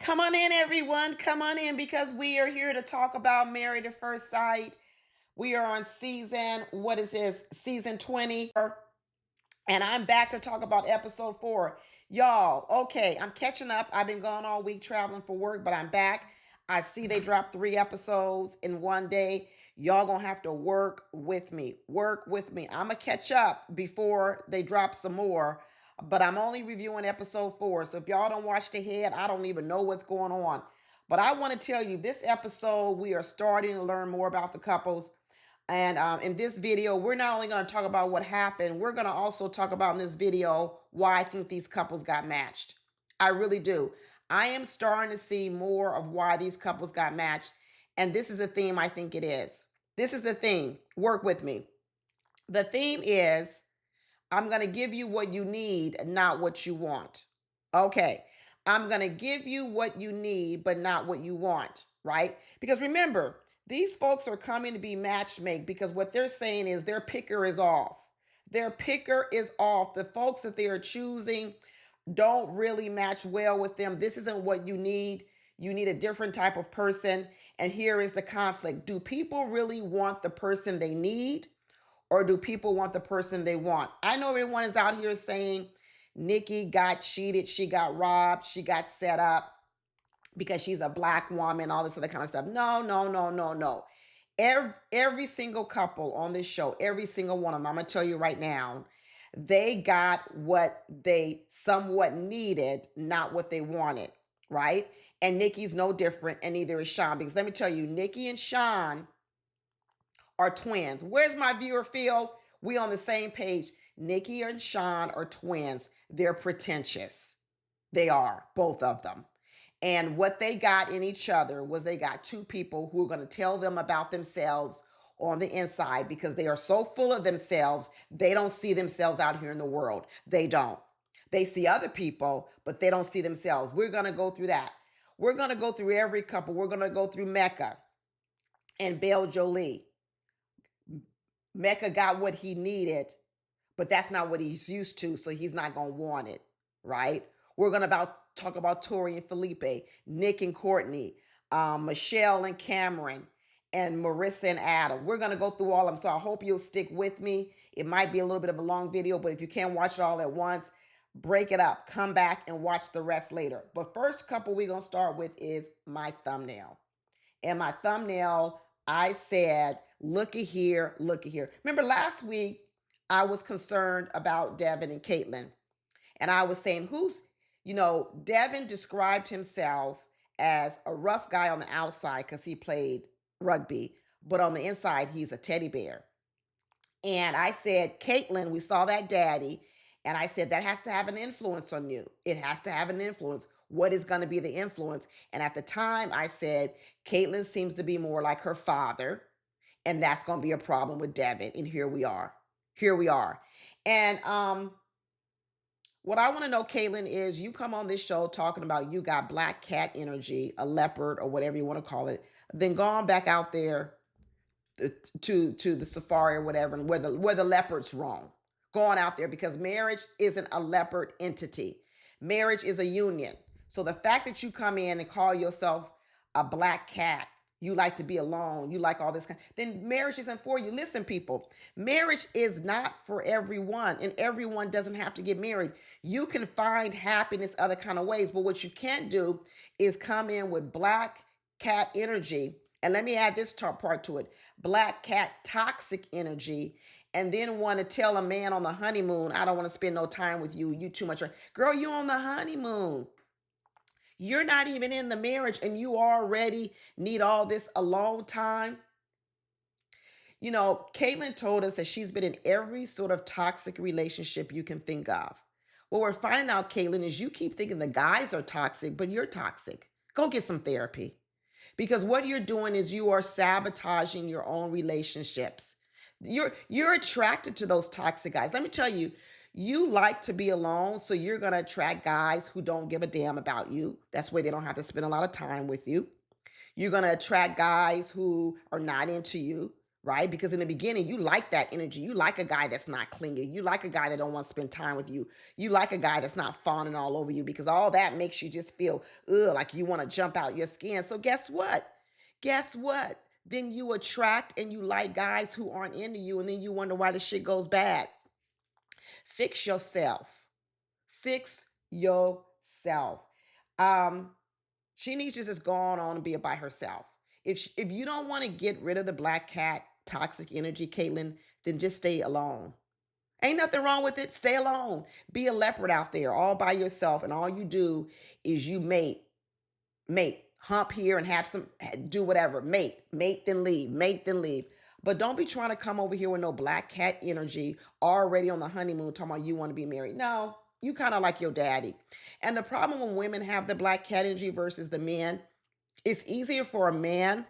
Come on in, everyone. Come on in because we are here to talk about Married at First Sight. We are on season, what is this? Season 20. And I'm back to talk about episode 4. Y'all, okay, I'm catching up. I've been gone all week traveling for work, but I'm back. I see they dropped 3 episodes in one day. Y'all gonna have to work with me. Work with me. I'm gonna catch up before they drop some more, but I'm only reviewing episode 4. So if y'all don't watch the head, I don't even know what's going on. But I want to tell you, this episode, we are starting to learn more about the couples. And in this video, we're not only going to talk about what happened, we're going to also talk about in this video why I think these couples got matched. I really do. I am starting to see more of why these couples got matched. And this is a theme I think it is. This is the theme. Work with me. The theme is I'm going to give you what you need, not what you want. Okay. I'm going to give you what you need, but not what you want, right? Because remember, these folks are coming to be matchmake because what they're saying is their picker is off. Their picker is off. The folks that they are choosing don't really match well with them. This isn't what you need. You need a different type of person. And here is the conflict. Do people really want the person they need? Or do people want the person they want? I know everyone is out here saying Nikki got cheated, she got robbed, she got set up because she's a black woman, all this other kind of stuff. No, no, no, no, no. Every single couple on this show, every single one of them, I'm going to tell you right now, they got what they somewhat needed, not what they wanted, right? And Nikki's no different, and neither is Shawn. Because let me tell you, Nikki and Shawn are twins. Where's my viewer feel? We on the same page. Nikki and Shawn are twins. They're pretentious. They are, both of them. And what they got in each other was they got two people who are going to tell them about themselves on the inside because they are so full of themselves, they don't see themselves out here in the world. They don't. They see other people, but they don't see themselves. We're going to go through that. We're going to go through every couple. We're going to go through Mecca and Bel Jolie. Mecca got what he needed, but that's not what he's used to, so he's not going to want it, right? We're going to talk about Tori and Felipe, Nick and Courtney, Michelle and Cameron, and Marissa and Adam. We're going to go through all of them, so I hope you'll stick with me. It might be a little bit of a long video, but if you can't watch it all at once, break it up, come back and watch the rest later. But first couple we're going to start with is my thumbnail. And my thumbnail, I said, looky here, looky here. Remember last week, I was concerned about Devon and Caitlyn. And I was saying, Devon described himself as a rough guy on the outside because he played rugby, but on the inside, he's a teddy bear. And I said, Caitlyn, we saw that daddy. And I said, that has to have an influence on you. It has to have an influence. What is going to be the influence? And at the time, I said, Caitlyn seems to be more like her father. And that's going to be a problem with Devon. And here we are. Here we are. And what I want to know, Caitlyn, is you come on this show talking about you got black cat energy, a leopard, or whatever you want to call it. Then go on back out there to the safari or whatever, and where the leopard's roam. Go on out there because marriage isn't a leopard entity. Marriage is a union. So the fact that you come in and call yourself a black cat, you like to be alone, you like all this then marriage isn't for you. Listen, people, marriage is not for everyone, and everyone doesn't have to get married. You can find happiness other kind of ways, but what you can't do is come in with black cat energy. And let me add this part to it. Black cat toxic energy, and then want to tell a man on the honeymoon, I don't want to spend no time with you. You too much. Girl, you on the honeymoon. You're not even in the marriage and you already need all this alone time. Caitlyn told us that she's been in every sort of toxic relationship you can think of. What we're finding out, Caitlyn, is you keep thinking the guys are toxic, but you're toxic. Go get some therapy. Because what you're doing is you are sabotaging your own relationships. You're attracted to those toxic guys. Let me tell you, you like to be alone, so you're going to attract guys who don't give a damn about you. That's why they don't have to spend a lot of time with you. You're going to attract guys who are not into you, right? Because in the beginning, you like that energy. You like a guy that's not clingy. You like a guy that don't want to spend time with you. You like a guy that's not fawning all over you, because all that makes you just feel, ugh, like you want to jump out your skin. So guess what? Guess what? Then you attract and you like guys who aren't into you, and then you wonder why the shit goes bad. Fix yourself. Fix yourself. Um, she needs to just go on and be by herself. If you don't want to get rid of the black cat toxic energy, Caitlyn, then just stay alone. Ain't nothing wrong with it. Stay alone. Be a leopard out there all by yourself, and all you do is you mate, hump here and have some, do whatever, mate, then leave, mate, then leave. But don't be trying to come over here with no black cat energy already on the honeymoon talking about you want to be married. No, you kind of like your daddy. And the problem when women have the black cat energy versus the men, it's easier for a man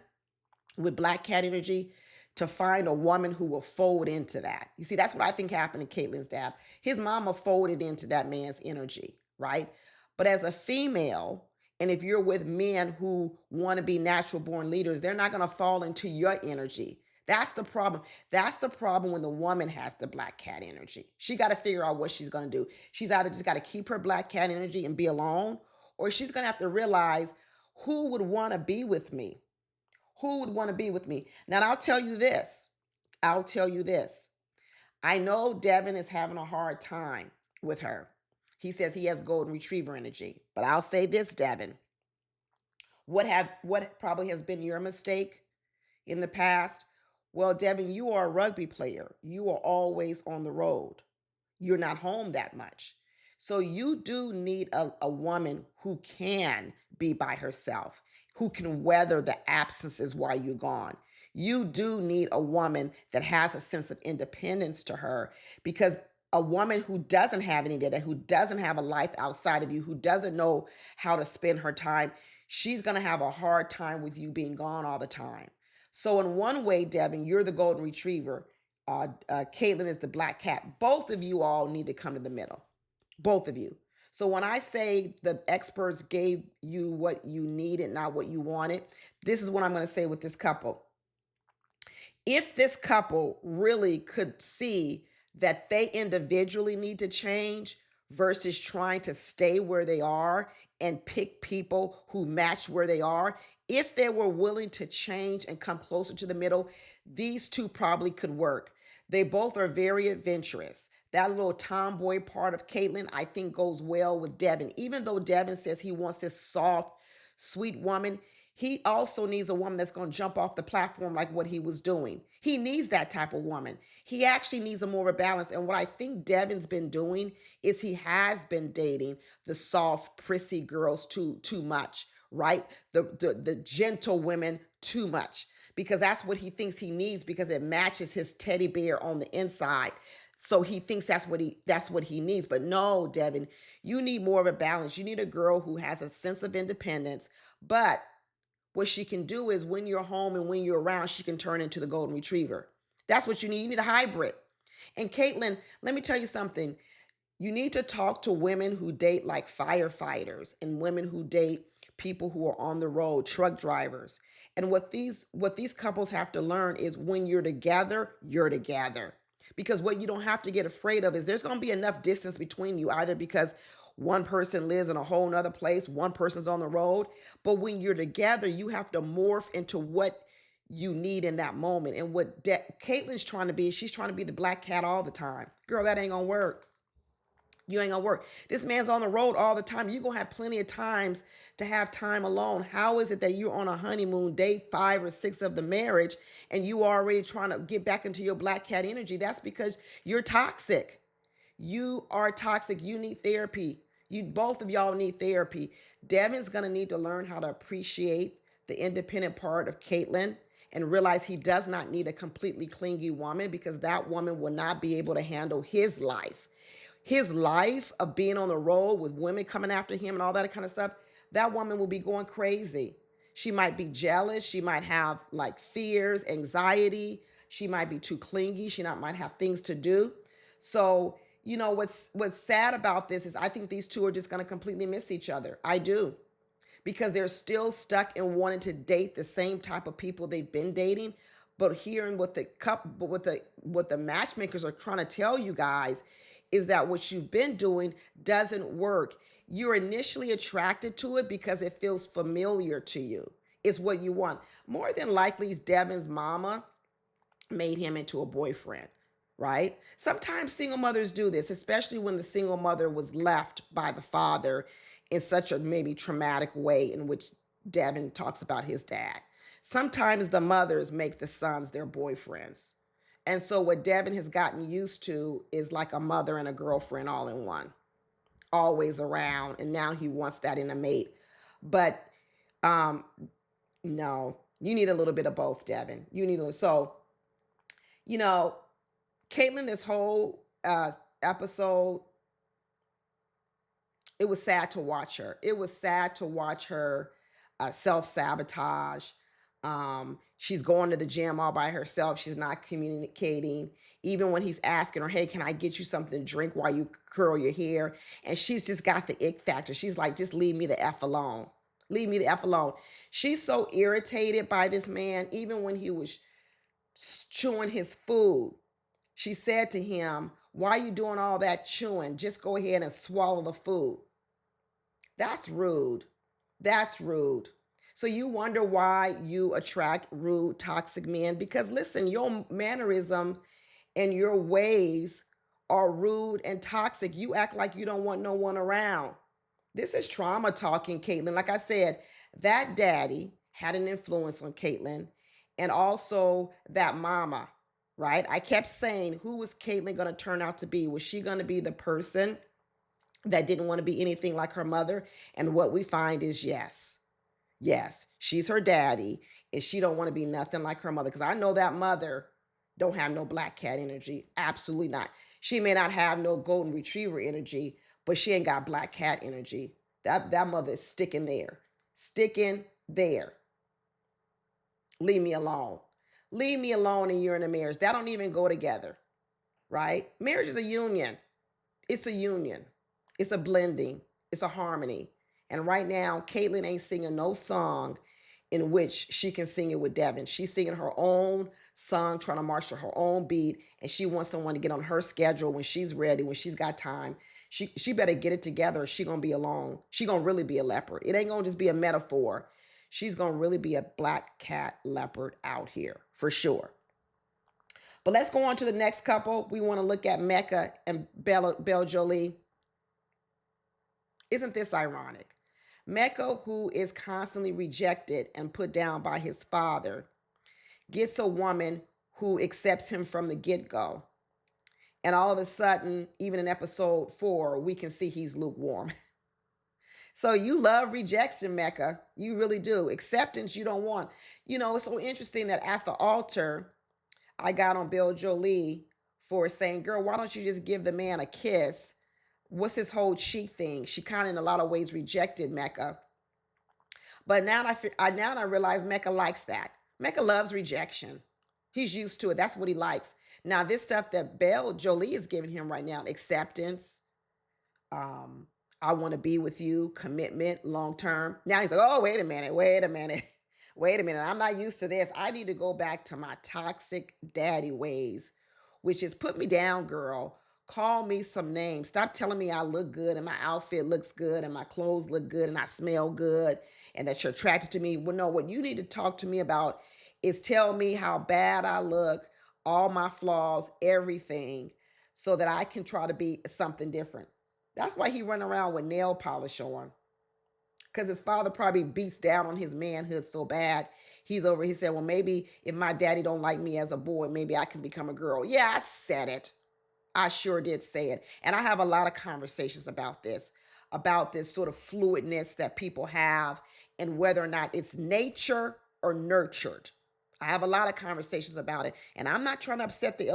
with black cat energy to find a woman who will fold into that. You see, that's what I think happened to Caitlyn's dad. His mama folded into that man's energy, right? But as a female, and if you're with men who want to be natural born leaders, they're not going to fall into your energy. That's the problem. That's the problem when the woman has the black cat energy. She got to figure out what she's going to do. She's either just got to keep her black cat energy and be alone, or she's going to have to realize who would want to be with me. Who would want to be with me? Now, I'll tell you this. I'll tell you this. I know Devon is having a hard time with her. He says he has golden retriever energy. But I'll say this, Devon. What probably has been your mistake in the past? Well, Devon, you are a rugby player. You are always on the road. You're not home that much. So you do need a woman who can be by herself, who can weather the absences while you're gone. You do need a woman that has a sense of independence to her, because a woman who doesn't have any data, who doesn't have a life outside of you, who doesn't know how to spend her time, she's going to have a hard time with you being gone all the time. So in one way, Devon, you're the golden retriever. Caitlyn is the black cat. Both of you all need to come to the middle. Both of you. So when I say the experts gave you what you needed, not what you wanted, this is what I'm going to say with this couple. If this couple really could see that they individually need to change versus trying to stay where they are and pick people who match where they are, if they were willing to change and come closer to the middle, these two probably could work. They both are very adventurous. That little tomboy part of Caitlyn, I think, goes well with Devon. Even though Devon says he wants this soft, sweet woman, he also needs a woman that's going to jump off the platform like what he was doing. He needs that type of woman. He actually needs a more of a balance. And what I think Devon's been doing is he has been dating the soft, prissy girls too much, right? The gentle women too much, because that's what he thinks he needs, because it matches his teddy bear on the inside. So he thinks that's what he needs. But no, Devon, you need more of a balance. You need a girl who has a sense of independence, but what she can do is when you're home and when you're around, she can turn into the golden retriever. That's what you need. You need a hybrid. And Caitlyn, let me tell you something. You need to talk to women who date like firefighters, and women who date people who are on the road, truck drivers. And what these couples have to learn is when you're together, you're together. Because what you don't have to get afraid of is there's going to be enough distance between you, either because one person lives in a whole nother place, one person's on the road. But when you're together, you have to morph into what you need in that moment. And what Caitlyn's trying to be, she's trying to be the black cat all the time. Girl, that ain't gonna work. You ain't gonna work. This man's on the road all the time. You're gonna have plenty of times to have time alone. How is it that you're on a honeymoon, day 5 or 6 of the marriage, and you already trying to get back into your black cat energy? That's because you're toxic. You are toxic. You need therapy. You both of y'all need therapy. Devon's gonna need to learn how to appreciate the independent part of Caitlyn and realize he does not need a completely clingy woman, because that woman will not be able to handle his life. His life of being on the road with women coming after him and all that kind of stuff, that woman will be going crazy. She might be jealous. She might have like fears, anxiety. She might be too clingy. She might have things to do. So, you know, what's sad about this is I think these two are just going to completely miss each other. I do. Because they're still stuck in wanting to date the same type of people they've been dating. But hearing what the couple, but what the matchmakers are trying to tell you guys is that what you've been doing doesn't work. You're initially attracted to it because it feels familiar to you. It's what you want. More than likely, Devon's mama made him into a boyfriend, right? Sometimes single mothers do this, especially when the single mother was left by the father in such a maybe traumatic way in which Devon talks about his dad. Sometimes the mothers make the sons their boyfriends. And so what Devon has gotten used to is like a mother and a girlfriend all in one, always around. And now he wants that in a mate. But um, no, you need a little bit of both, Devon. You need a little. So, you know, Caitlyn, this whole episode, it was sad to watch her. It was sad to watch her self sabotage. She's going to the gym all by herself. She's not communicating. Even when he's asking her, hey, can I get you something to drink while you curl your hair? And she's just got the ick factor. She's like, just leave me the F alone. Leave me the F alone. She's so irritated by this man, even when he was chewing his food. She said to him, why are you doing all that chewing? Just go ahead and swallow the food. That's rude. That's rude. So you wonder why you attract rude, toxic men? Because listen, your mannerism and your ways are rude and toxic. You act like you don't want no one around. This is trauma talking, Caitlyn. Like I said, that daddy had an influence on Caitlyn, and also that mama, right? I kept saying, who was Caitlyn going to turn out to be? Was she going to be the person that didn't want to be anything like her mother? And what we find is yes. Yes, she's her daddy, and she don't want to be nothing like her mother. Because I know that mother don't have no black cat energy. Absolutely not. She may not have no golden retriever energy, but she ain't got black cat energy. That mother is sticking there. Sticking there. Leave me alone. Leave me alone, and you're in a marriage. That don't even go together, right? Marriage is a union. It's a union. It's a blending. It's a harmony. And right now, Caitlyn ain't singing no song in which she can sing it with Devon. She's singing her own song, trying to march to her own beat, and she wants someone to get on her schedule when she's ready, when she's got time. She better get it together, or she gonna be alone. She gonna really be a leopard. It ain't gonna just be a metaphor. She's gonna really be a black cat leopard out here, for sure. But let's go on to the next couple. We want to look at Mecca and Bel Jolie. Isn't this ironic? Mecca, who is constantly rejected and put down by his father, gets a woman who accepts him from the get-go. And all of a sudden, even in episode 4, we can see he's lukewarm. So you love rejection, Mecca. You really do. Acceptance you don't want. You know, it's so interesting that at the altar, I got on Bel Jolie for saying, girl, why don't you just give the man a kiss? What's this whole cheek thing? She kind of in a lot of ways rejected Mecca. But now I realize Mecca likes that. Mecca loves rejection. He's used to it. That's what he likes. Now, this stuff that Bel Jolie is giving him right now, acceptance, I want to be with you, commitment, long term. Now he's like, oh, wait a minute. I'm not used to this. I need to go back to my toxic daddy ways, which is put me down, girl. Call me some names. Stop telling me I look good and my outfit looks good and my clothes look good and I smell good and that you're attracted to me. Well, no, what you need to talk to me about is tell me how bad I look, all my flaws, everything, so that I can try to be something different. That's why he run around with nail polish on. Because his father probably beats down on his manhood so bad. He said, well, maybe if my daddy don't like me as a boy, maybe I can become a girl. Yeah, I said it. I sure did say it. And I have a lot of conversations about this sort of fluidness that people have and whether or not it's nature or nurtured. I have a lot of conversations about it. And I'm not trying to upset the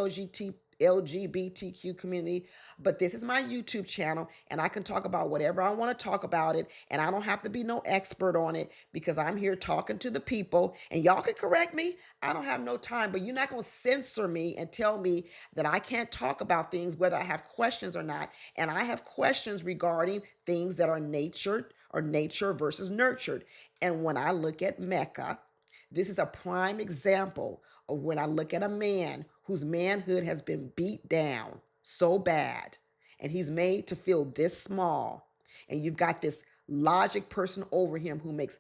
LGBTQ community, but this is my YouTube channel and I can talk about whatever I want to talk about it. And I don't have to be no expert on it because I'm here talking to the people and y'all can correct me. I don't have no time, but you're not going to censor me and tell me that I can't talk about things whether I have questions or not. And I have questions regarding things that are natured or nature versus nurtured. And when I look at Mecca, this is a prime example or when I look at a man whose manhood has been beat down so bad and he's made to feel this small, and you've got this logic person over him who makes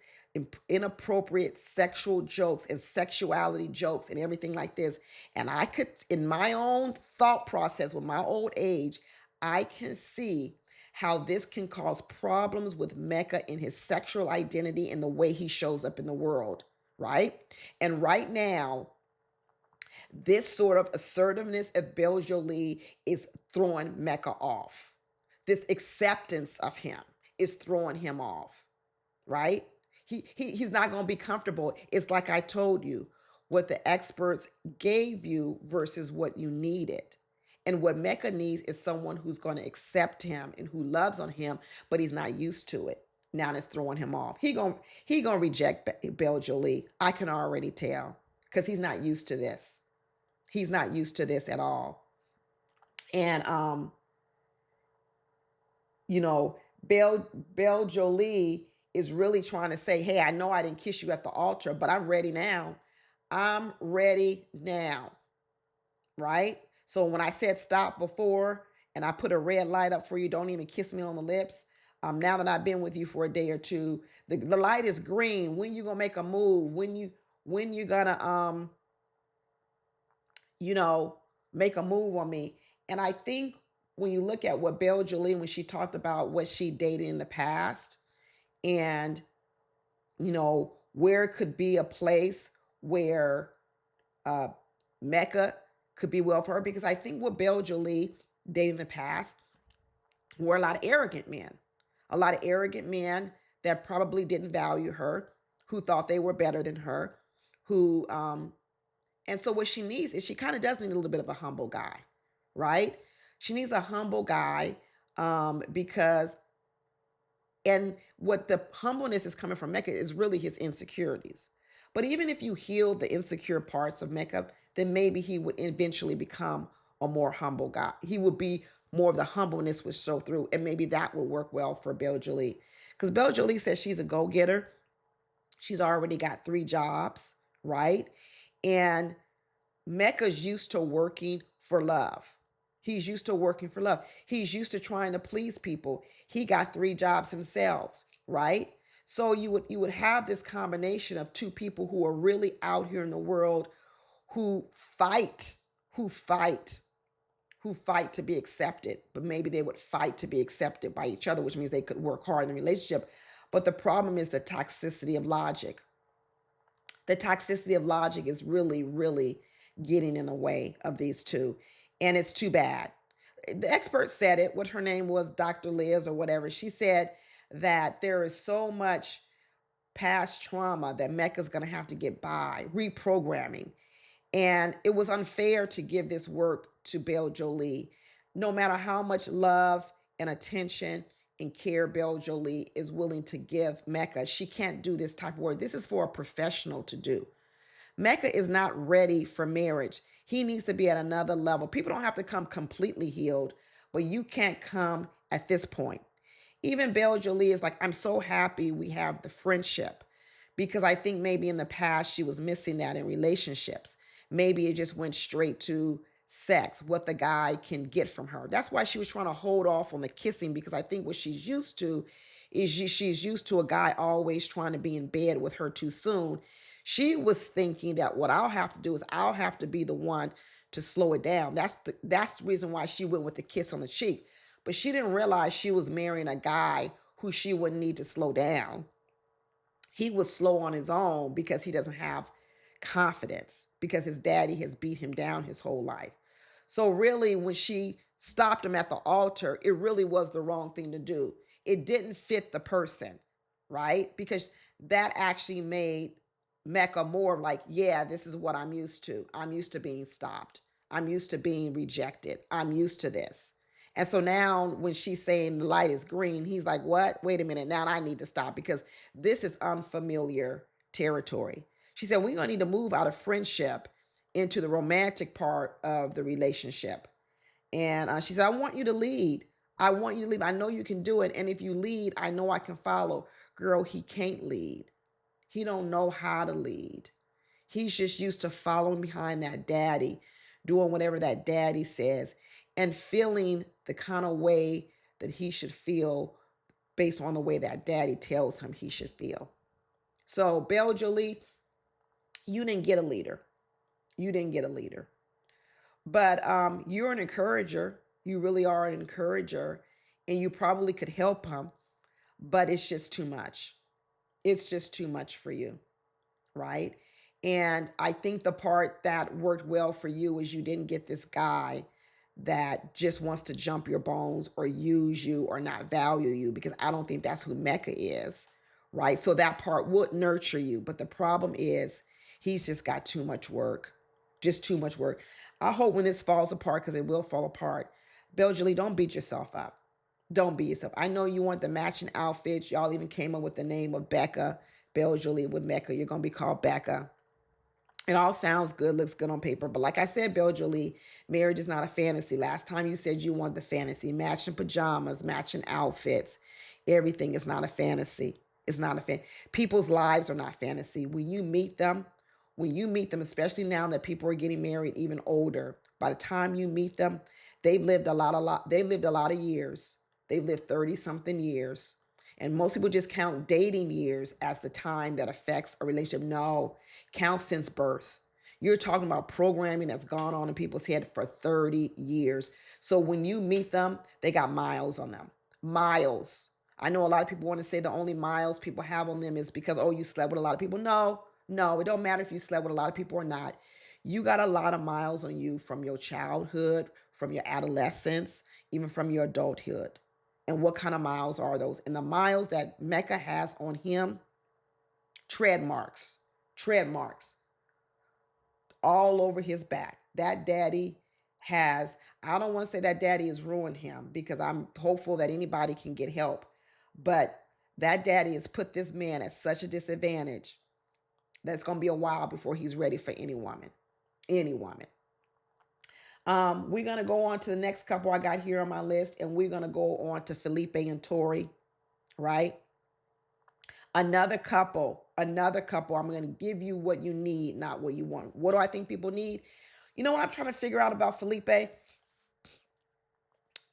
inappropriate sexual jokes and sexuality jokes and everything like this. And I could, in my own thought process with my old age, I can see how this can cause problems with Mecca in his sexual identity and the way he shows up in the world, right? And right now, this sort of assertiveness of Bel Jolie is throwing Mecca off. This acceptance of him is throwing him off, right? He's not going to be comfortable. It's like I told you, what the experts gave you versus what you needed. And what Mecca needs is someone who's going to accept him and who loves on him, but he's not used to it. Now it's throwing him off. He gonna reject Bel Jolie. I can already tell because he's not used to this. He's not used to this at all. And you know, Bel Jolie is really trying to say, hey, I know I didn't kiss you at the altar, but I'm ready now. I'm ready now. Right? So when I said stop before and I put a red light up for you, don't even kiss me on the lips. Now that I've been with you for a day or two, the light is green. When you gonna make a move? When you gonna you know, make a move on me? And I think when you look at what Bel Jolie, when she talked about what she dated in the past, and you know, where it could be a place where uh, Mecca could be well for her, because I think what Bel Jolie dated in the past were a lot of arrogant men, a lot of arrogant men that probably didn't value her, who thought they were better than her, who and so what she needs is she kind of does need a little bit of a humble guy, right? She needs a humble guy because, and what the humbleness is coming from Mecca is really his insecurities. But even if you heal the insecure parts of Mecca, then maybe he would eventually become a more humble guy. He would be more of the humbleness would show through, and maybe that would work well for Bel Jolie. Because Bel Jolie says she's a go-getter. She's already got 3 jobs, right? And Mecca's used to working for love. He's used to working for love. He's used to trying to please people. He got 3 jobs himself, right? So you would have this combination of 2 people who are really out here in the world who fight, who fight, who fight to be accepted, but maybe they would fight to be accepted by each other, which means they could work hard in a relationship. But the problem is the toxicity of logic. The toxicity of logic is really, really getting in the way of these 2. And it's too bad. The expert said it, what her name was, Dr. Liz or whatever. She said that there is so much past trauma that Mecca's going to have to get by, reprogramming. And it was unfair to give this work to Bel Jolie. No matter how much love and attention and care Bel Jolie is willing to give Mecca, she can't do this type of work. This is for a professional to do. Mecca is not ready for marriage. He needs to be at another level. People don't have to come completely healed, but you can't come at this point. Even Bel Jolie is like, I'm so happy we have the friendship, because I think maybe in the past she was missing that in relationships. Maybe it just went straight to sex, what the guy can get from her. That's why she was trying to hold off on the kissing, because I think what she's used to is she's used to a guy always trying to be in bed with her too soon. She was thinking that what I'll have to do is I'll have to be the one to slow it down. That's the reason why she went with the kiss on the cheek. But she didn't realize she was marrying a guy who she wouldn't need to slow down. He was slow on his own because he doesn't have confidence, because his daddy has beat him down his whole life. So really, when she stopped him at the altar, it really was the wrong thing to do. It didn't fit the person, right? Because that actually made Mecca more like, yeah, this is what I'm used to. I'm used to being stopped. I'm used to being rejected. I'm used to this. And so now when she's saying the light is green, he's like, what? Wait a minute. Now I need to stop, because this is unfamiliar territory. She said, we're going to need to move out of friendship into the romantic part of the relationship. And she said, I want you to lead. I want you to lead. I know you can do it. And if you lead, I know I can follow. Girl, he can't lead. He don't know how to lead. He's just used to following behind that daddy, doing whatever that daddy says, and feeling the kind of way that he should feel based on the way that daddy tells him he should feel. So, Bel Jolie, you didn't get a leader. You didn't get a leader. But you're an encourager. You really are an encourager. And you probably could help him, but it's just too much. It's just too much for you, right? And I think the part that worked well for you is you didn't get this guy that just wants to jump your bones or use you or not value you, because I don't think that's who Mecca is, right? So that part would nurture you. But the problem is he's just got too much work, just too much work. I hope when this falls apart, because it will fall apart, Bel Jolie, don't beat yourself up. Don't beat yourself. I know you want the matching outfits. Y'all even came up with the name of Becca, Bel Jolie with Mecca. You're going to be called Becca. It all sounds good, looks good on paper. But like I said, Bel Jolie, marriage is not a fantasy. Last time you said you want the fantasy, matching pajamas, matching outfits. Everything is not a fantasy. It's not a fan. People's lives are not fantasy. When you meet them, especially now that people are getting married even older, by the time you meet them, they've lived they lived a lot of years. They've lived 30 something years. And most people just count dating years as the time that affects a relationship. No, count since birth. You're talking about programming that's gone on in people's head for 30 years. So when you meet them, they got miles on them. Miles. I know a lot of people want to say the only miles people have on them is because, oh, you slept with a lot of people. No, no, it don't matter if you slept with a lot of people or not. You got a lot of miles on you from your childhood, from your adolescence, even from your adulthood. And what kind of miles are those? And the miles that Mecca has on him, tread marks all over his back. That daddy has, I don't want to say that daddy has ruined him, because I'm hopeful that anybody can get help. But that daddy has put this man at such a disadvantage that it's going to be a while before he's ready for any woman. Any woman. We're going to go on to the next couple I got here on my list, and we're going to go on to Felipe and Tori, right? Another couple. I'm going to give you what you need, not what you want. What do I think people need? You know what I'm trying to figure out about Felipe?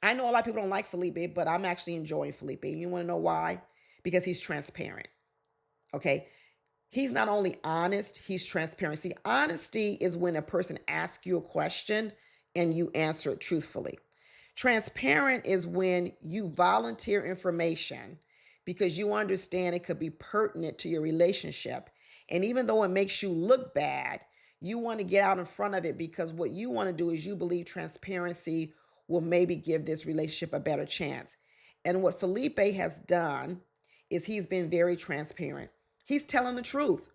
I know a lot of people don't like Felipe, but I'm actually enjoying Felipe. You want to know why? Because he's transparent. Okay. He's not only honest, he's transparent. See, honesty is when a person asks you a question and you answer it truthfully. Transparent is when you volunteer information because you understand it could be pertinent to your relationship. And even though it makes you look bad, you want to get out in front of it, because what you want to do is you believe transparency will maybe give this relationship a better chance. And what Felipe has done is he's been very transparent. He's telling the truth.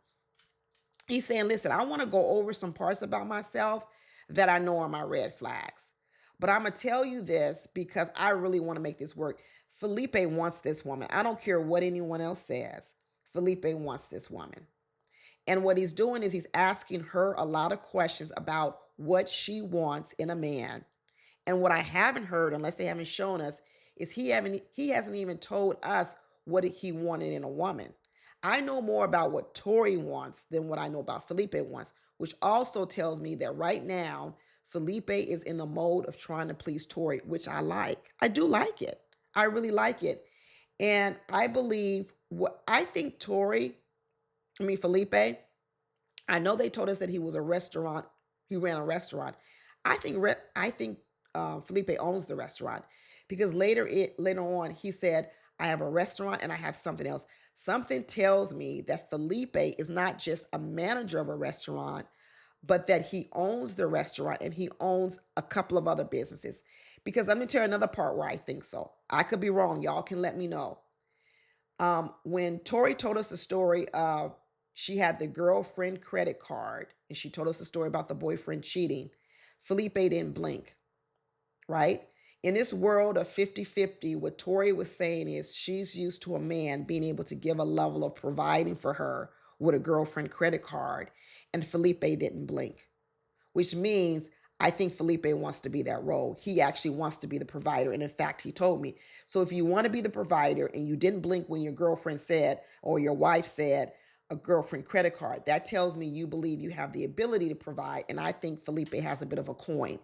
He's saying, listen, I want to go over some parts about myself that I know are my red flags. But I'm going to tell you this because I really want to make this work. Felipe wants this woman. I don't care what anyone else says. Felipe wants this woman. And what he's doing is he's asking her a lot of questions about what she wants in a man. And what I haven't heard, unless they haven't shown us, is he hasn't even told us what he wanted in a woman. I know more about what Tori wants than what I know about Felipe wants, which also tells me that right now, Felipe is in the mode of trying to please Tori, which I like. I do like it. I really like it. And I believe I think Felipe, I know they told us that he was he ran a restaurant. I think Felipe owns the restaurant, because later on he said, I have a restaurant and I have something else. Something tells me that Felipe is not just a manager of a restaurant, but that he owns the restaurant and he owns a couple of other businesses. Because let me tell you another part where I think so. I could be wrong. Y'all can let me know. When Tori told us the story of she had the girlfriend credit card and she told us the story about the boyfriend cheating, Felipe didn't blink, right? In this world of 50-50, what Tori was saying is she's used to a man being able to give a level of providing for her with a girlfriend credit card, and Felipe didn't blink, which means I think Felipe wants to be that role. He actually wants to be the provider. And in fact, he told me, so if you want to be the provider and you didn't blink when your girlfriend said, or your wife said, a girlfriend credit card. That tells me you believe you have the ability to provide. And I think Felipe has a bit of a coin.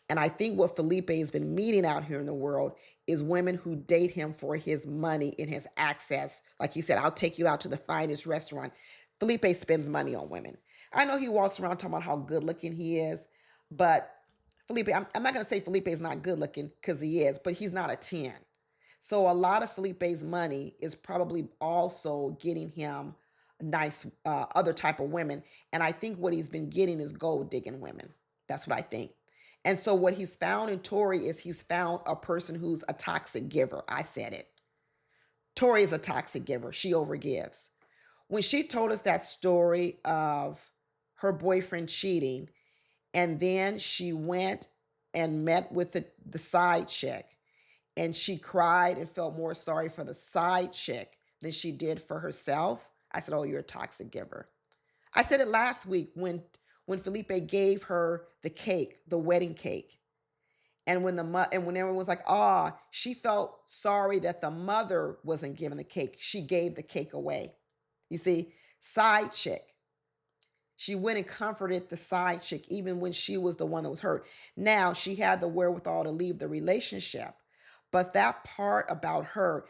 And I think what Felipe has been meeting out here in the world is women who date him for his money and his access. Like he said, I'll take you out to the finest restaurant. Felipe spends money on women. I know he walks around talking about how good looking he is, but Felipe, I'm not going to say Felipe is not good looking because he is, but he's not a 10. So a lot of Felipe's money is probably also getting him nice other type of women. And I think what he's been getting is gold digging women. That's what I think. And so what he's found in Tori is he's found a person who's a toxic giver. I said it. Tori is a toxic giver. She overgives. When she told us that story of her boyfriend cheating, and then she went and met with the side chick, and she cried and felt more sorry for the side chick than she did for herself. I said, "Oh, you're a toxic giver." I said it last week when Felipe gave her the cake, the wedding cake, and when everyone was like, "Ah," she felt sorry that the mother wasn't given the cake. She gave the cake away. You see, side chick. She went and comforted the side chick even when she was the one that was hurt. Now she had the wherewithal to leave the relationship. But that part about her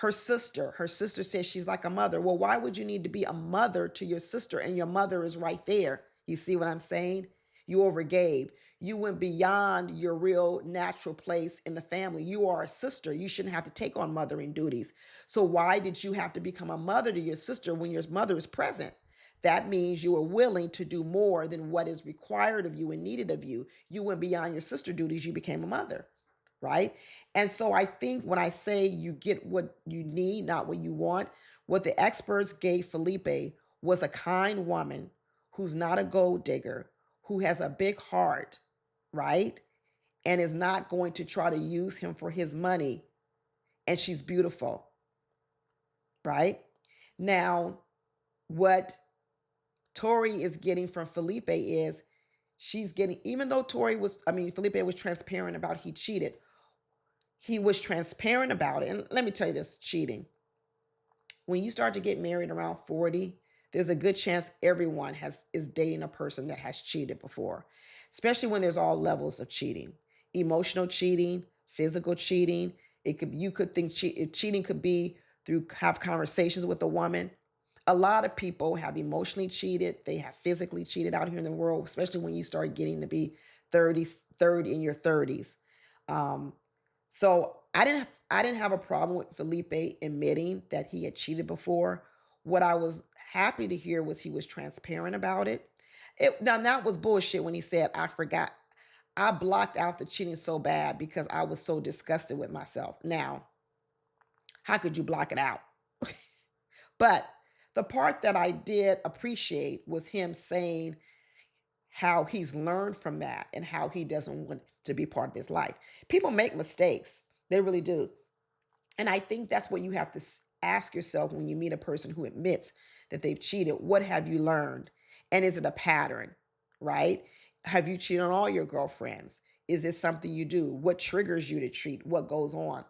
sister says she's like a mother. Well, why would you need to be a mother to your sister and your mother is right there? You see what I'm saying? You overgave. You went beyond your real natural place in the family. You are a sister. You shouldn't have to take on mothering duties. So why did you have to become a mother to your sister when your mother is present? That means you are willing to do more than what is required of you and needed of you. You went beyond your sister duties, you became a mother, right? And so I think when I say you get what you need, not what you want, what the experts gave Felipe was a kind woman who's not a gold digger, who has a big heart, right? And is not going to try to use him for his money. And she's beautiful, right? Now, what Tori is getting from Felipe is she's getting, even though Felipe was transparent about he cheated, he was transparent about it. And let me tell you this cheating. When you start to get married around 40, there's a good chance everyone is dating a person that has cheated before, especially when there's all levels of cheating, emotional cheating, physical cheating. You could think cheating could be through have conversations with a woman. A lot of people have emotionally cheated. They have physically cheated out here in the world, especially when you start getting to be 30 in your 30s. Um, so I didn't have a problem with Felipe admitting that he had cheated before. What I was happy to hear was he was transparent about it. Now that was bullshit when he said, "I forgot." I blocked out the cheating so bad because I was so disgusted with myself. Now, how could you block it out? But the part that I did appreciate was him saying how he's learned from that and how he doesn't want to be part of his life. People make mistakes, they really do. And I think that's what you have to ask yourself when you meet a person who admits that they've cheated. What have you learned? And is it a pattern, right? Have you cheated on all your girlfriends? Is this something you do? What triggers you to cheat? What goes on?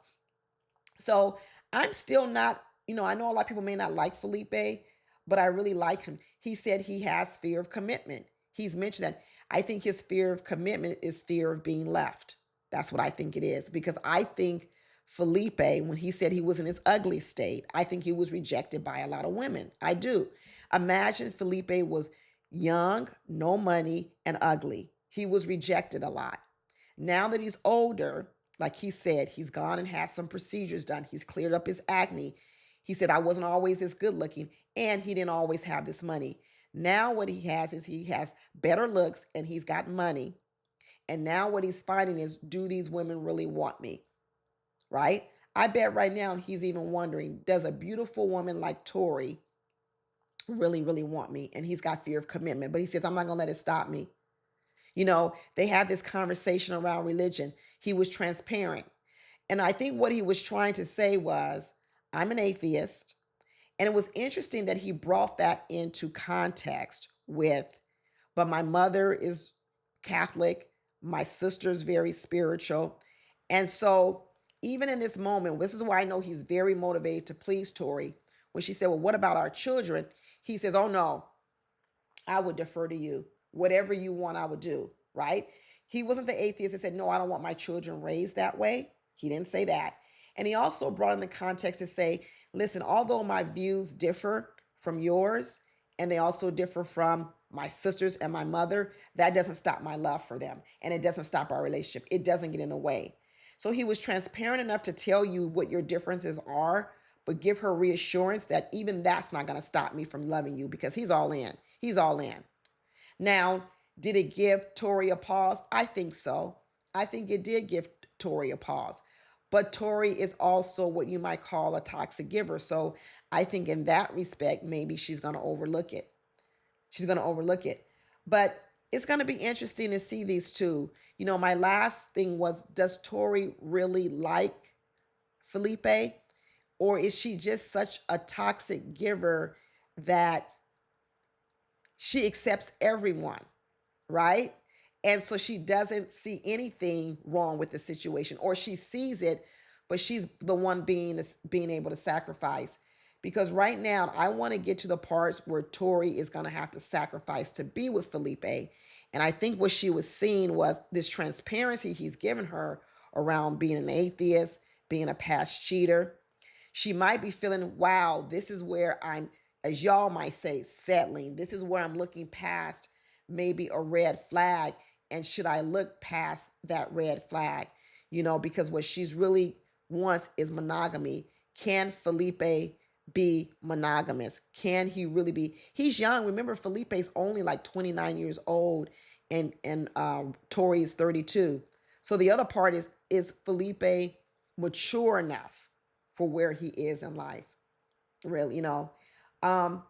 So I'm still not, I know a lot of people may not like Felipe, but I really like him. He said he has fear of commitment. He's mentioned that. I think his fear of commitment is fear of being left. That's what I think it is. Because I think Felipe, when he said he was in his ugly state, I think he was rejected by a lot of women. I do. Imagine Felipe was young, no money, and ugly. He was rejected a lot. Now that he's older, like he said, he's gone and had some procedures done. He's cleared up his acne. He said, I wasn't always this good looking, and he didn't always have this money. Now, what he has is he has better looks and he's got money. And now, what he's finding is, do these women really want me? Right? I bet right now he's even wondering, does a beautiful woman like Tori really, really want me? And he's got fear of commitment, but he says, I'm not going to let it stop me. They had this conversation around religion. He was transparent. And I think what he was trying to say was, I'm an atheist. And it was interesting that he brought that into context with, but my mother is Catholic, my sister's very spiritual. And so, even in this moment, this is why I know he's very motivated to please Tori. when she said, well, what about our children? He says, oh no, I would defer to you. Whatever you want, I would do, right? He wasn't the atheist that said, no, I don't want my children raised that way. He didn't say that. And he also brought in the context to say, listen, although my views differ from yours, and they also differ from my sisters and my mother, that doesn't stop my love for them. And it doesn't stop our relationship. It doesn't get in the way. So he was transparent enough to tell you what your differences are, but give her reassurance that even that's not going to stop me from loving you, because he's all in. He's all in. Now, did it give Tori a pause? I think so. I think it did give Tori a pause. But Tori is also what you might call a toxic giver. So I think in that respect, maybe she's going to overlook it. She's going to overlook it. But it's going to be interesting to see these two. You know, my last thing was, does Tori really like Felipe? Or is she just such a toxic giver that she accepts everyone, right? And so she doesn't see anything wrong with the situation, or she sees it, but she's the one being able to sacrifice. Because right now, I want to get to the parts where Tori is going to have to sacrifice to be with Felipe. And I think what she was seeing was this transparency he's given her around being an atheist, being a past cheater. She might be feeling, wow, this is where I'm, as y'all might say, settling. This is where I'm looking past maybe a red flag. And should I look past that red flag? You know, because what she's really wants is monogamy. Can Felipe be monogamous? Can he really be? He's young. Remember, Felipe's only like 29 years old, and Tori is 32. So the other part is Felipe mature enough for where he is in life? Really, you know. Um,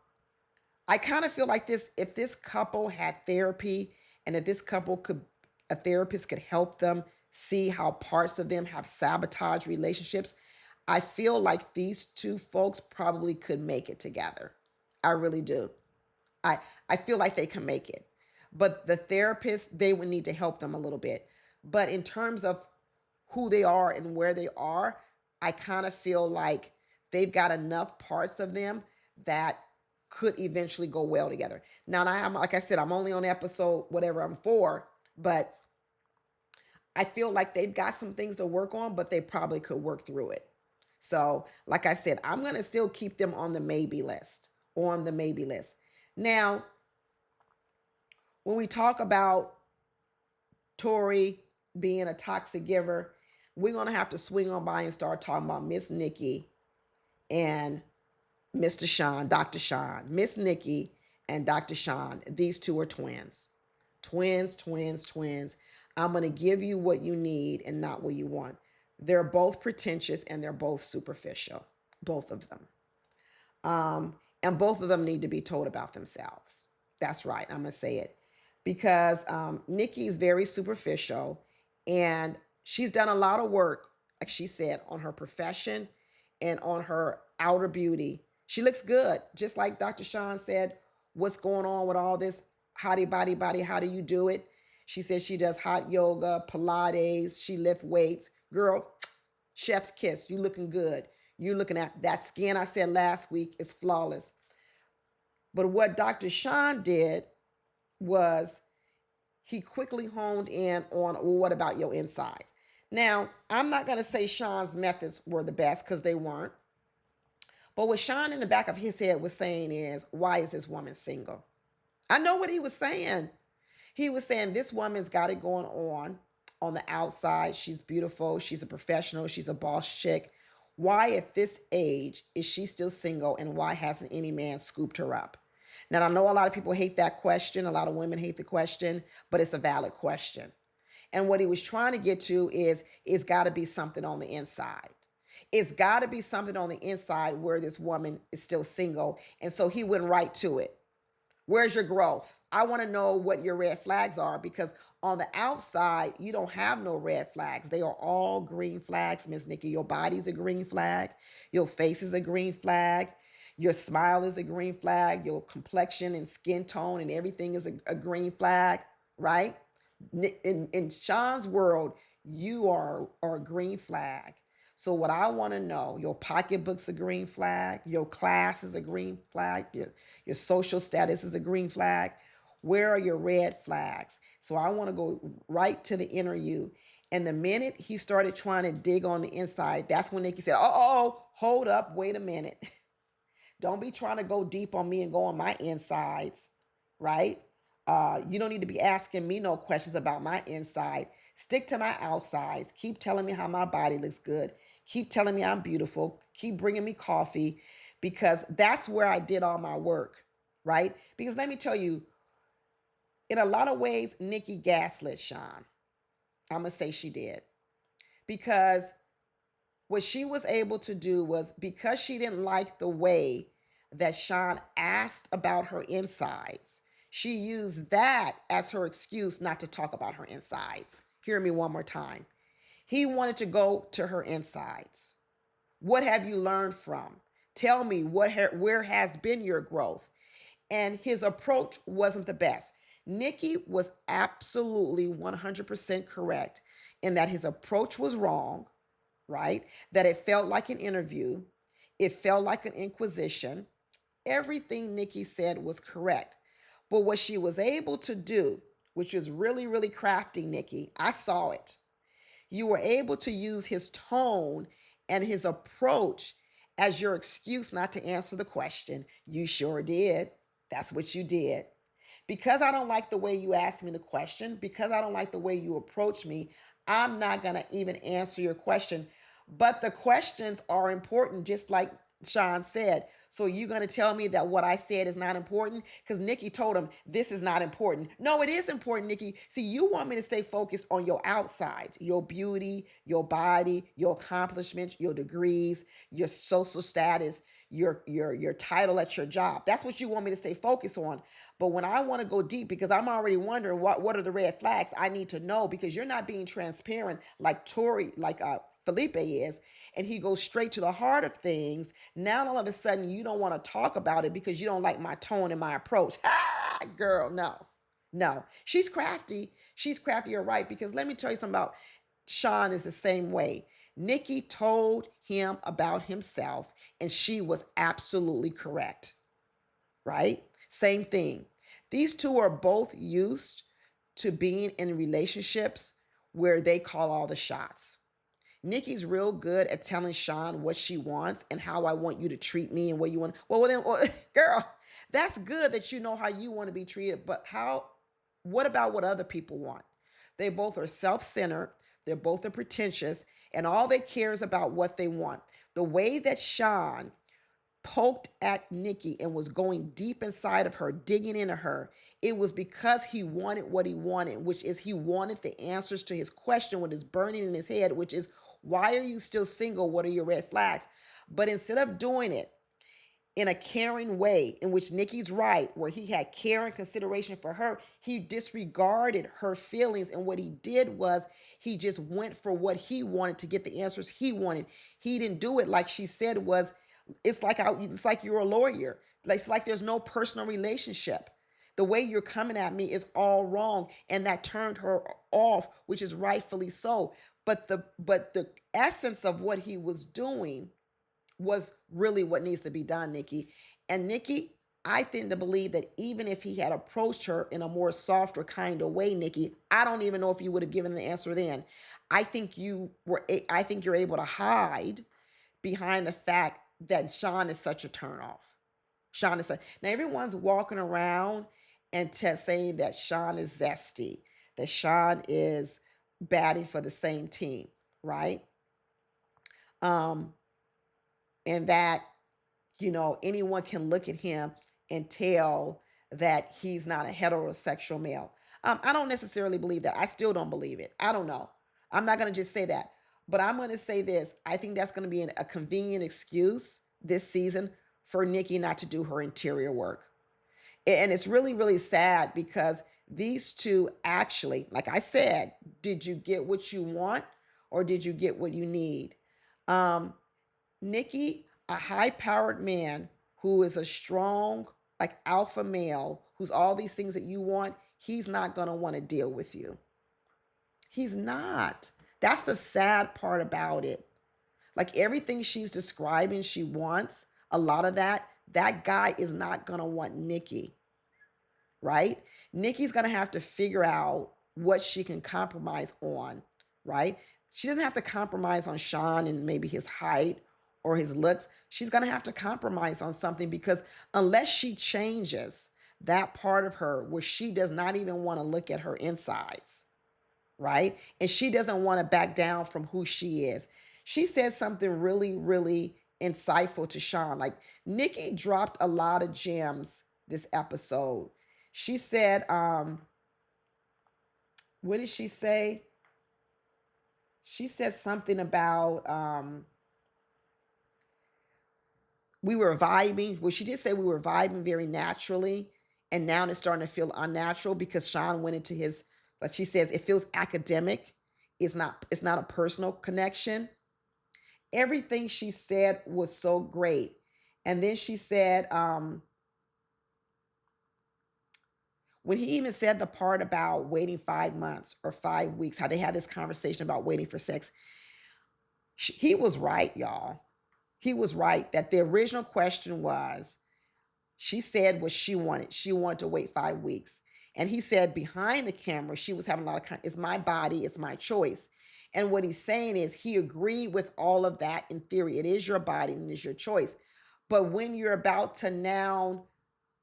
I kind of feel like this, if this couple had therapy, and if this couple could, a therapist could help them see how parts of them have sabotaged relationships, I feel like these two folks probably could make it together. I really do. I I feel like they can make it. But the therapist, they would need to help them a little bit. But in terms of who they are and where they are, I kind of feel like they've got enough parts of them that could eventually go well together. Now, I'm like I said, I'm only on episode whatever I'm for, but I feel like they've got some things to work on, but they probably could work through it. So, like I said, I'm going to still keep them on the maybe list, on the maybe list. Now, when we talk about Tori being a toxic giver, we're going to have to swing on by and start talking about Miss Nikki and Mr. Shawn, Dr. Shawn. Miss Nikki and Dr. Shawn, these two are twins. Twins, twins, twins. I'm going to give you what you need and not what you want. They're both pretentious and they're both superficial, both of them. And both of them need to be told about themselves. That's right. I'm going to say it. Because Nikki is very superficial, and she's done a lot of work, like she said, on her profession and on her outer beauty. She looks good, just like Dr. Shawn said, what's going on with all this hottie body, how do you do it? She says she does hot yoga, Pilates, she lift weights. Girl, chef's kiss, you looking good. You looking at that skin I said last week is flawless. But what Dr. Shawn did was he quickly honed in on, well, what about your insides? Now, I'm not going to say Shawn's methods were the best, because they weren't. But what Shawn in the back of his head was saying is, why is this woman single? I know what he was saying. He was saying this woman's got it going on the outside. She's beautiful. She's a professional. She's a boss chick. Why at this age is she still single, and why hasn't any man scooped her up? Now, I know a lot of people hate that question. A lot of women hate the question, but it's a valid question. And what he was trying to get to is, it's got to be something on the inside. It's got to be something on the inside where this woman is still single. And so he went right to it. Where's your growth? I want to know what your red flags are, because on the outside, you don't have no red flags. They are all green flags, Miss Nikki. Your body's a green flag. Your face is a green flag. Your smile is a green flag. Your complexion and skin tone and everything is a green flag, right? In Shawn's world, you are a green flag. So what I want to know, your pocketbook's a green flag, your class is a green flag, your social status is a green flag. Where are your red flags? So I want to go right to the inner you. And the minute he started trying to dig on the inside, that's when Nikki said, oh, hold up, wait a minute. Don't be trying to go deep on me and go on my insides, right? You don't need to be asking me no questions about my inside. Stick to my outsides. Keep telling me how my body looks good. Keep telling me I'm beautiful. Keep bringing me coffee because that's where I did all my work, right? Because let me tell you, in a lot of ways, Nikki gaslit Shawn. I'm going to say she did because what she was able to do was because she didn't like the way that Shawn asked about her insides, she used that as her excuse not to talk about her insides. Hear me one more time. He wanted to go to her insides. What have you learned from? Tell me where has been your growth? And his approach wasn't the best. Nikki was absolutely 100% correct in that his approach was wrong, right? That it felt like an interview, it felt like an inquisition. Everything Nikki said was correct. But what she was able to do, which was really, really crafty, Nikki, I saw it. You were able to use his tone and his approach as your excuse not to answer the question. You sure did. That's what you did. Because I don't like the way you asked me the question, because I don't like the way you approach me, I'm not going to even answer your question. But the questions are important, just like Shawn said. So you're going to tell me that what I said is not important? Because Nikki told him this is not important. No, it is important, Nikki. See, you want me to stay focused on your outsides, your beauty, your body, your accomplishments, your degrees, your social status, your title at your job. That's what you want me to stay focused on. But when I want to go deep, because I'm already wondering what are the red flags, I need to know because you're not being transparent like Tori, like Felipe is, and he goes straight to the heart of things. Now all of a sudden you don't want to talk about it because you don't like my tone and my approach. Girl, no. No. She's crafty. She's crafty, you're right. Because let me tell you something about Shawn is the same way. Nikki told him about himself, and she was absolutely correct. Right? Same thing. These two are both used to being in relationships where they call all the shots. Nikki's real good at telling Shawn what she wants and how I want you to treat me and what you want. Well, girl, that's good that you know how you want to be treated, but what about what other people want? They both are self-centered, they're both are pretentious, and all they care is about what they want. The way that Shawn poked at Nikki and was going deep inside of her, digging into her, it was because he wanted what he wanted, which is he wanted the answers to his question, what is burning in his head, which is, why are you still single? What are your red flags? But instead of doing it in a caring way, in which Nikki's right, where he had care and consideration for her, he disregarded her feelings. And what he did was he just went for what he wanted to get the answers he wanted. He didn't do it like she said was, it's like you're a lawyer. It's like there's no personal relationship. The way you're coming at me is all wrong. And that turned her off, which is rightfully so. But the essence of what he was doing was really what needs to be done, Nikki. And Nikki, I tend to believe that even if he had approached her in a more softer kind of way, Nikki, I don't even know if you would have given the answer then. I think you're able to hide behind the fact that Shawn is such a turnoff. Shawn is now everyone's walking around and saying that Shawn is zesty, that Shawn is batting for the same team, right? Um, and that anyone can look at him and tell that he's not a heterosexual male. I don't necessarily believe that. I still don't believe it. I don't know. I'm not going to just say that. But I'm going to say this. I think that's going to be a convenient excuse this season for Nikki not to do her interior work. And it's really, really sad because these two actually, like I said, did you get what you want or did you get what you need? Um, Nikki, a high powered man who is a strong, like alpha male, who's all these things that you want, he's not going to want to deal with you. He's not. That's the sad part about it. Like everything she's describing she wants, a lot of that guy is not going to want Nikki, right? Nikki's going to have to figure out what she can compromise on, right? She doesn't have to compromise on Shawn and maybe his height or his looks. She's going to have to compromise on something, because unless she changes that part of her where she does not even want to look at her insides, right? And she doesn't want to back down from who she is. She said something really, really insightful to Shawn. Like, Nikki dropped a lot of gems this episode. She said, what did she say? She said something about we were vibing. Well, she did say we were vibing very naturally, and now it's starting to feel unnatural because Shawn went into his, like she says, it feels academic. It's not a personal connection. Everything she said was so great. And then she said, when he even said the part about waiting 5 months or 5 weeks, how they had this conversation about waiting for sex, he was right, y'all. He was right that the original question was, she said what she wanted. She wanted to wait 5 weeks. And he said behind the camera, she was having a lot of, it's my body, it's my choice. And what he's saying is he agreed with all of that in theory. It is your body and it is your choice. But when you're about to now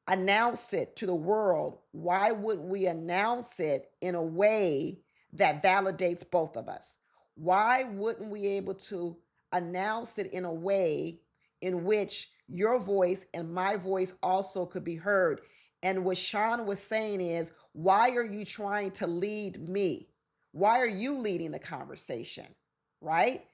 announce it to the world, why wouldn't we announce it in a way that validates both of us? Why wouldn't we able to announce it in a way in which your voice and my voice also could be heard? And what Shawn was saying is, why are you trying to lead me? Why are you leading the conversation? Right?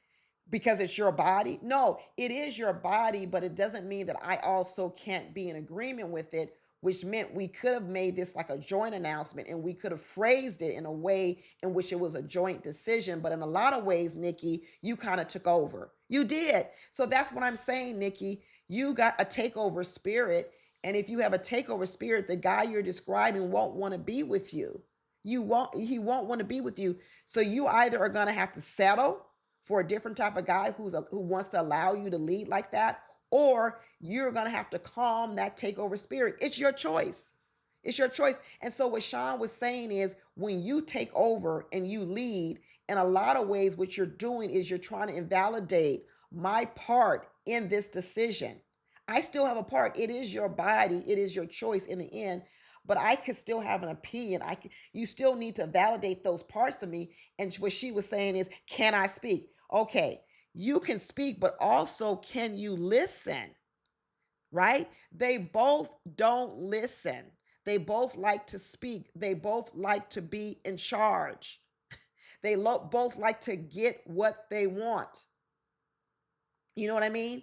Because it's your body? No, it is your body, but it doesn't mean that I also can't be in agreement with it, which meant we could have made this like a joint announcement and we could have phrased it in a way in which it was a joint decision. But in a lot of ways, Nikki, you kind of took over. You did. So that's what I'm saying, Nikki. You got a takeover spirit. And if you have a takeover spirit, the guy you're describing won't want to be with you. He won't want to be with you. So you either are going to have to settle for a different type of guy who wants to allow you to lead like that, or you're going to have to calm that takeover spirit. It's your choice. It's your choice. And so what Shawn was saying is, when you take over and you lead, in a lot of ways, what you're doing is you're trying to invalidate my part in this decision. I still have a part. It is your body. It is your choice in the end. But I could still have an opinion. You still need to validate those parts of me. And what she was saying is, can I speak? Okay, you can speak, but also can you listen? Right? They both don't listen. They both like to speak. They both like to be in charge. Both like to get what they want. You know what I mean?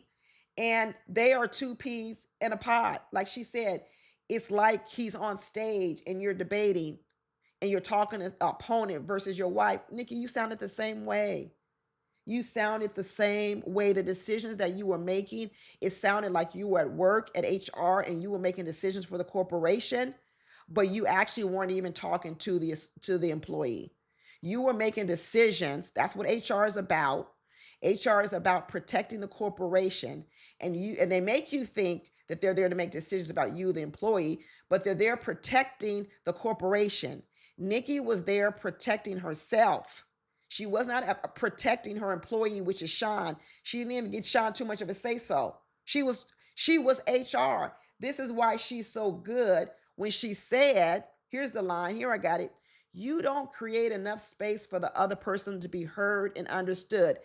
And they are two peas in a pod. Like she said, it's like he's on stage and you're debating and you're talking as opponent versus your wife. Nikki, you sounded the same way. You sounded the same way. The decisions that you were making, it sounded like you were at work at HR and you were making decisions for the corporation, but you actually weren't even talking to the employee. You were making decisions. That's what HR is about. HR is about protecting the corporation, and they make you think that they're there to make decisions about you, the employee, but they're there protecting the corporation. Nikki was there protecting herself. She was not protecting her employee, which is Shawn. She didn't even get Shawn too much of a say so. She was HR. This is why she's so good when she said, here's the line, here I got it. You don't create enough space for the other person to be heard and understood.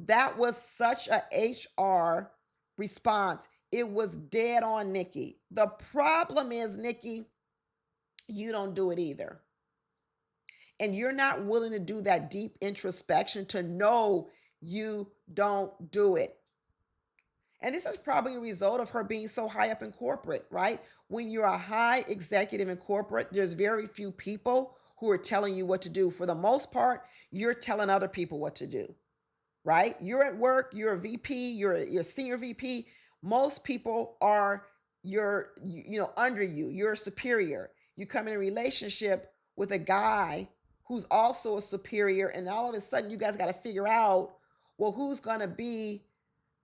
That was such a HR response. It was dead on, Nikki. The problem is, Nikki, you don't do it either. And you're not willing to do that deep introspection to know you don't do it. And this is probably a result of her being so high up in corporate, right? When you're a high executive in corporate, there's very few people who are telling you what to do. For the most part, you're telling other people what to do, right? You're at work, you're a VP, you're a senior VP. Most people are under you. You're a superior. You come in a relationship with a guy who's also a superior, and all of a sudden you guys got to figure out well, who's going to be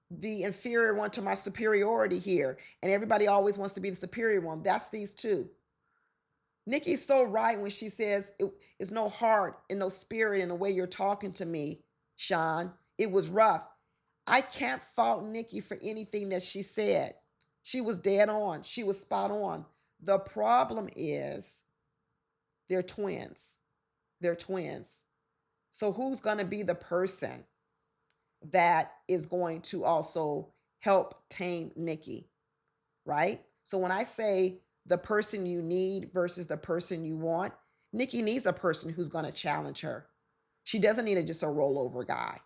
the inferior one to my superiority here? And everybody always wants to be the superior one. That's these two. Nikki's so right when she says it's no heart and no spirit in the way you're talking to me, Shawn. It was rough. I can't fault Nikki for anything that she said. She was dead on. She was spot on. The problem is they're twins. They're twins. So who's going to be the person that is going to also help tame Nikki, right? So when I say the person you need versus the person you want, Nikki needs a person who's going to challenge her. She doesn't need just a rollover guy.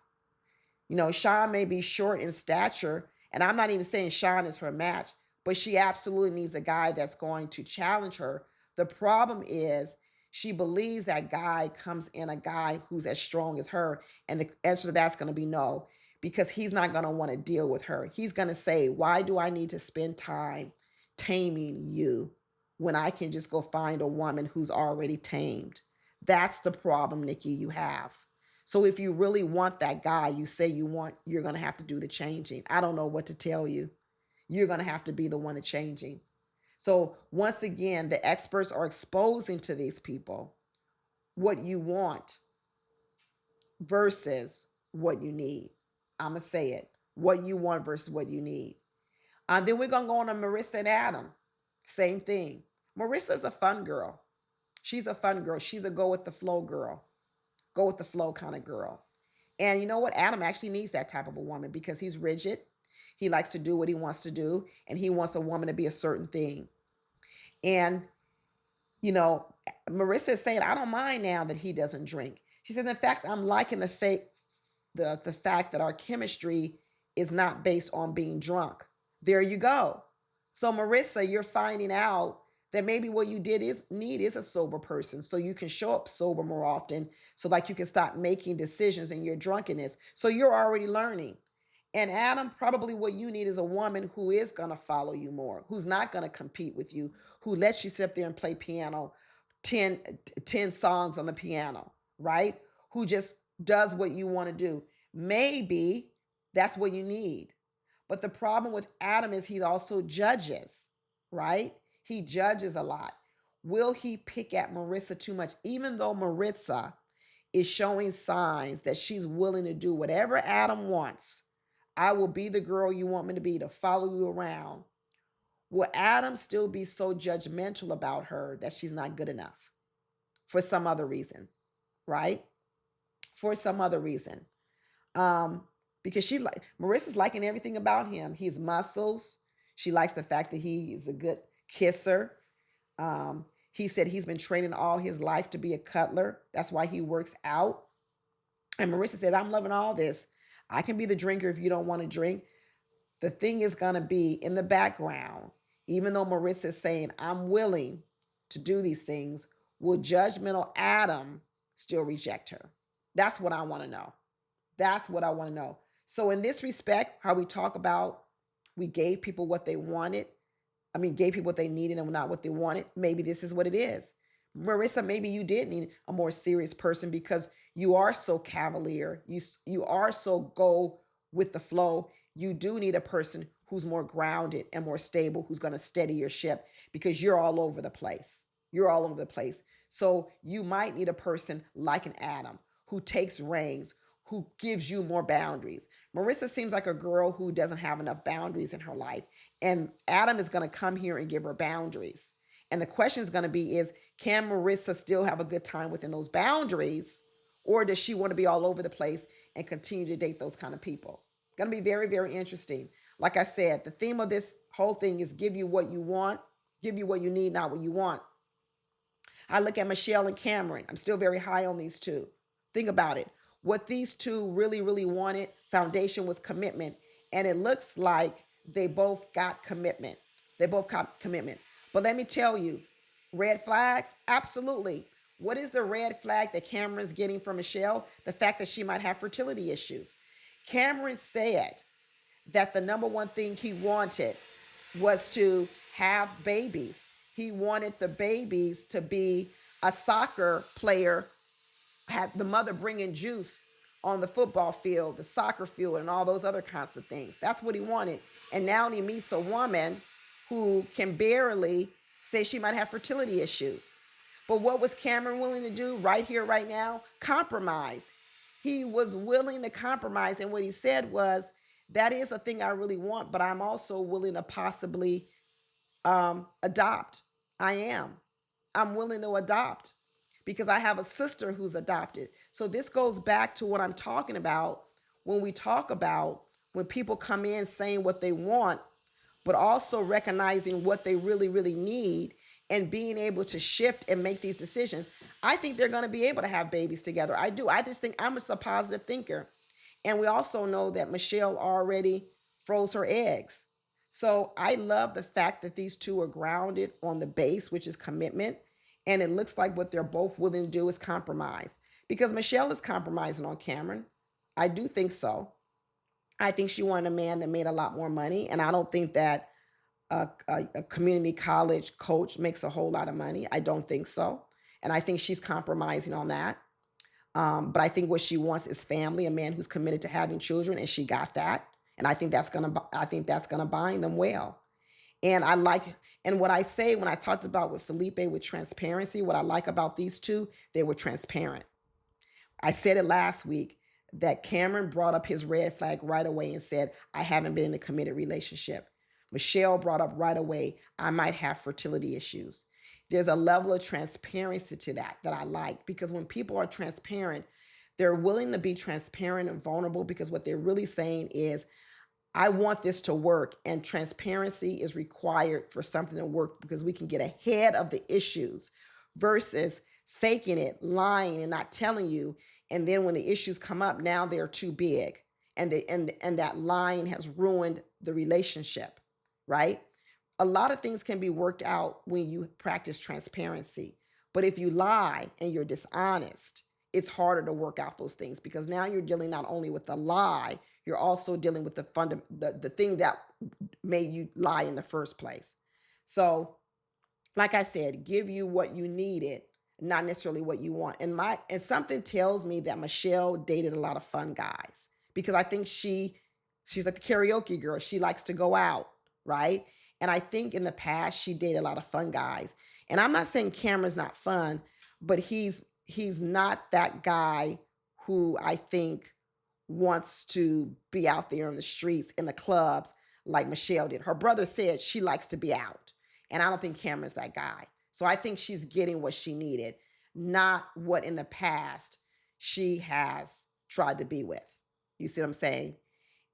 You know, Shawn may be short in stature, and I'm not even saying Shawn is her match, but she absolutely needs a guy that's going to challenge her. The problem is she believes that guy comes in a guy who's as strong as her, and the answer to that's going to be no, because he's not going to want to deal with her. He's going to say, why do I need to spend time taming you when I can just go find a woman who's already tamed? That's the problem, Nikki, you have. So if you really want that guy you say you want, you're going to have to do the changing. I don't know what to tell you. You're going to have to be the one that's changing. So once again, the experts are exposing to these people what you want versus what you need. I'm going to say it. What you want versus what you need. And then we're going to go on to Marissa and Adam. Same thing. Marissa's a fun girl. She's a fun girl. She's a go with the flow girl. Go with the flow kind of girl. And you know what? Adam actually needs that type of a woman because he's rigid. He likes to do what he wants to do, and he wants a woman to be a certain thing. And, you know, Marissa is saying, I don't mind now that he doesn't drink. She said, in fact, I'm liking the fact that our chemistry is not based on being drunk. There you go. So Marissa, you're finding out that maybe what you did is need is a sober person so you can show up sober more often, so like you can stop making decisions in your drunkenness. So you're already learning. And Adam, probably what you need is a woman who is going to follow you more, who's not going to compete with you, who lets you sit there and play piano 10 songs on the piano, right? Who just does what you want to do. Maybe that's what you need. But the problem with Adam is he also judges, right? He judges a lot. Will he pick at Marissa too much? Even though Marissa is showing signs that she's willing to do whatever Adam wants. I will be the girl you want me to be, to follow you around. Will Adam still be so judgmental about her that she's not good enough for some other reason, right? For some other reason. Um, because she like Marissa's liking everything about him. His muscles. She likes the fact that he is a good kisser. He said he's been training all his life to be a cutler. That's why he works out. And Marissa said, I'm loving all this. I can be the drinker if you don't want to drink. The thing is going to be in the background, even though Marissa is saying, I'm willing to do these things, will judgmental Adam still reject her? That's what I want to know. That's what I want to know. So in this respect, how we talk about we gave people what they wanted. I mean, gave people what they needed and not what they wanted. Maybe this is what it is. Marissa, maybe you did need a more serious person because you are so cavalier. You are so go with the flow. You do need a person who's more grounded and more stable, who's going to steady your ship because you're all over the place. You're all over the place. So you might need a person like an Adam who takes reins, who gives you more boundaries. Marissa seems like a girl who doesn't have enough boundaries in her life. And Adam is going to come here and give her boundaries. And the question is going to be is, can Marissa still have a good time within those boundaries? Or does she want to be all over the place and continue to date those kind of people? It's going to be very, very interesting. Like I said, the theme of this whole thing is give you what you want, give you what you need, not what you want. I look at Michelle and Cameron. I'm still very high on these two. Think about it. What these two really, really wanted, foundation was commitment. And it looks like they both got commitment. They both got commitment. But let me tell you, red flags? Absolutely. What is the red flag that Cameron's getting from Michelle? The fact that she might have fertility issues. Cameron said that the number one thing he wanted was to have babies. He wanted the babies to be a soccer player, had the mother bring in juice on the football field, the soccer field, and all those other kinds of things. That's what he wanted. And now he meets a woman who can barely say she might have fertility issues. But what was Cameron willing to do right here, right now? Compromise. He was willing to compromise. And what he said was, that is a thing I really want, but I'm also willing to possibly adopt. I am. I'm willing to adopt because I have a sister who's adopted. So this goes back to what I'm talking about when we talk about when people come in saying what they want, but also recognizing what they really, really need and being able to shift and make these decisions. I think they're going to be able to have babies together. I do. I just think I'm just a positive thinker. And we also know that Michelle already froze her eggs. So I love the fact that these two are grounded on the base, which is commitment. And it looks like what they're both willing to do is compromise. Because Michelle is compromising on Cameron. I do think so. I think she wanted a man that made a lot more money. And I don't think that a community college coach makes a whole lot of money. I don't think so. And I think she's compromising on that. But I think what she wants is family, a man who's committed to having children, and she got that. And I think that's gonna bind them well. And I like, and what I say when I talked about with Felipe with transparency, what I like about these two, they were transparent. I said it last week that Cameron brought up his red flag right away and said, I haven't been in a committed relationship. Michelle brought up right away, I might have fertility issues. There's a level of transparency to that I like, because when people are transparent, they're willing to be transparent and vulnerable, because what they're really saying is, I want this to work, and transparency is required for something to work because we can get ahead of the issues versus faking it, lying and not telling you. And then when the issues come up, now they're too big, and that lying has ruined the relationship, right? A lot of things can be worked out when you practice transparency. But if you lie and you're dishonest, it's harder to work out those things, because now you're dealing not only with the lie, you're also dealing with the thing that made you lie in the first place. So, like I said, give you what you needed, not necessarily what you want. And something tells me that Michelle dated a lot of fun guys, because I think she's like the karaoke girl. She likes to go out, right? And I think in the past she dated a lot of fun guys. And I'm not saying Cameron's not fun, but he's not that guy who I think wants to be out there in the streets, in the clubs, like Michelle did. Her brother said she likes to be out. And I don't think Cameron's that guy. So I think she's getting what she needed, not what in the past she has tried to be with. You see what I'm saying?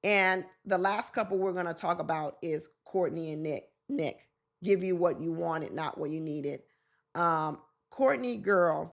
And the last couple we're going to talk about is Courtney and Nick. Nick, give you what you wanted, not what you needed. Courtney, girl,